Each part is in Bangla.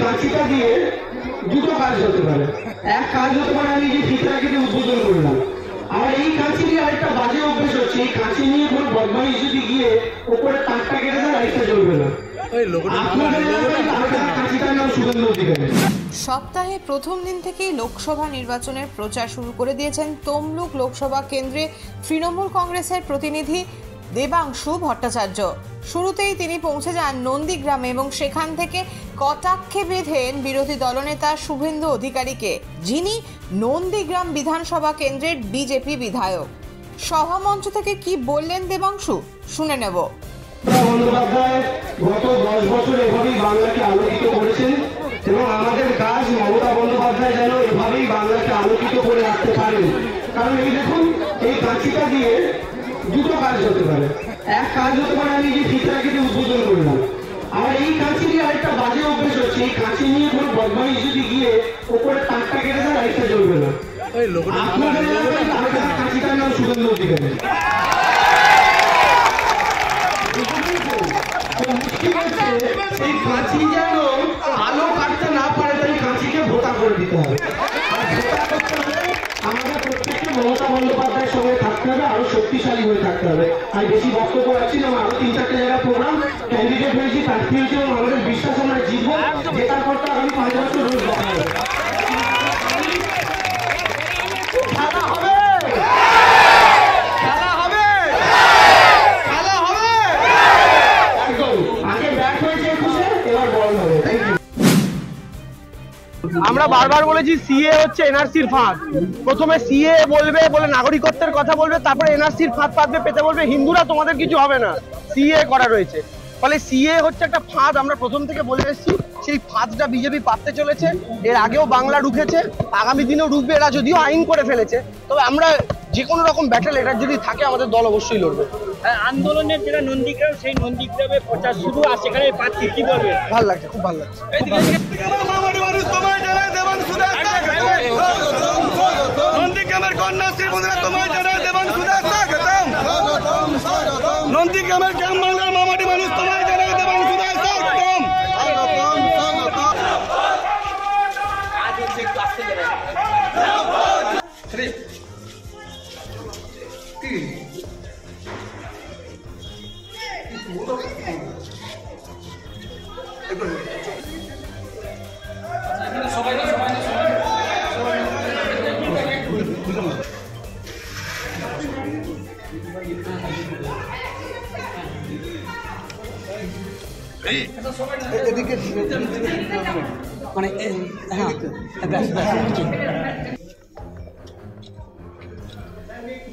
কাঁচিটা দিয়ে দুটো কাজ হতে পারে। এক কাজ হতে পারে আমি যে ফিতরা কেটে উদ্বোধন করলাম, আর এই কাঁচি দিয়ে আরেকটা বাজে অভ্যেস হচ্ছে, এই কাঁচি নিয়ে কোনো বদমাইশ যদি গিয়ে ওপরে তারটা কেটে দেয় লাইটটা জ্বলবে না। সপ্তাহে প্রথম দিন থেকেই লোকসভা নির্বাচনের প্রচার শুরু করে দিয়েছেন তমলুক লোকসভা কেন্দ্রে তৃণমূল কংগ্রেসের প্রতিনিধি দেবাংশু ভট্টাচার্য। শুরুতেই তিনি পৌঁছে যান নন্দীগ্রামে এবং সেখান থেকে কটাক্ষে বেঁধেন বিরোধী দলনেতা শুভেন্দু অধিকারীকে, যিনি নন্দীগ্রাম বিধানসভা কেন্দ্রের বিজেপি বিধায়ক। সভামঞ্চ থেকে কি বললেন দেবাংশু, শুনে নেব। বন্দ্যোপাধ্যায় গত 10 বছর এভাবেই বাংলাকে আলোকিত করেছেন এবং আমাদের কাজ মমতা বন্দ্যোপাধ্যায় যেন এভাবেই বাংলাকে আলোকিত করে রাখতে পারেন। কারণ এই দেখুন, এই কাঁচিটা দিয়ে দুটো কাজ হতে পারে। এক কাজ হতে পারে আমি যে ফিতরা কেটে উদ্বোধন করলাম, আর এই কাঁচি দিয়ে আরেকটা বাজে অভ্যেস হচ্ছে, এই কাঁচি নিয়ে কোনো বদমাইশ যদি গিয়ে ওপরে তারটা কেটে দেয় লাইটটা জ্বলবে না। কাঁচিটার নাম শুভেন্দু অধিকারী। এই কাঁচি যেন আলো কাটতে না পারে, তাই কাঁচিকে ভোতা করে দিতে হবে। আমাদের প্রত্যেককে মমতা বন্দ্যোপাধ্যায়ের সঙ্গে থাকতে হবে, আরো শক্তিশালী হয়ে থাকতে হবে। আমি বেশি বক্তব্য রাখছি না, আরো 3-4টে জায়গায় প্রোগ্রাম ক্যান্ডিডেট হয়েছি, প্রার্থী হয়েছি এবং আমাদের বিশ্বাস আমরা জিতবো। জেতার পর তো আগামী 5 বছর রোজ দেখা হবে। খেলা হবে, খেলা হবে, খেলা হবে। একদম আগে ব্যাট হয়েছে 21-এ, এবার বল হবে। Thank you. আমরা বারবার বলেছি সিএ হচ্ছে এনআরসির ফাঁদ। প্রথমে সিএ বলবে, বলে নাগরিকত্বের কথা বলবে, তারপরে এনআরসির ফাঁদ পাতবে, পেতে বলবে হিন্দুরা তোমাদের কিছু হবে না, সিএ করা রয়েছে। ফলে সিএ হচ্ছে একটা ফাঁদ, আমরা প্রথম থেকে বলে এসেছি। সেই ফাঁদটা বিজেপি পাততে চলেছে। এর আগেও বাংলা ঢুকেছে, আগামী দিনেও ঢুকবে। এরা যদিও আইন করে ফেলেছে, তবে আমরা যে কোনো রকম ব্যাটেল এটার যদি থাকে আমাদের দল অবশ্যই লড়বে। আন্দোলনের যেটা নন্দীগ্রাম, সেই নন্দীগ্রামে প্রচার শুরু, আর সেখানে প্রার্থী কি বলবে? ভালো লাগছে, খুব ভালো লাগছে। নন্দীগ্রামের কন্যাশ্রী বন্ধুরা তোমায় জানায় দেবাংশু দাস স্বাগতম। নন্দীগ্রামের গ্রাম বাংলার মামাটি মানুষ তোমায় জানায় দেবাংশু দাস স্বাগতম। মানে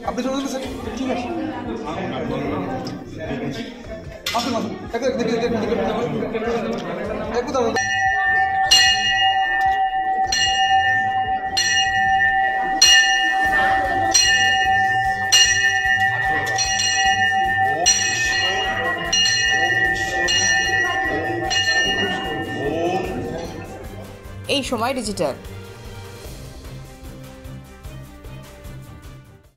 আপনি চলে যাবেন স্যার, ঠিক আছে আসুন আসুন। এই সময় ডিজিটাল।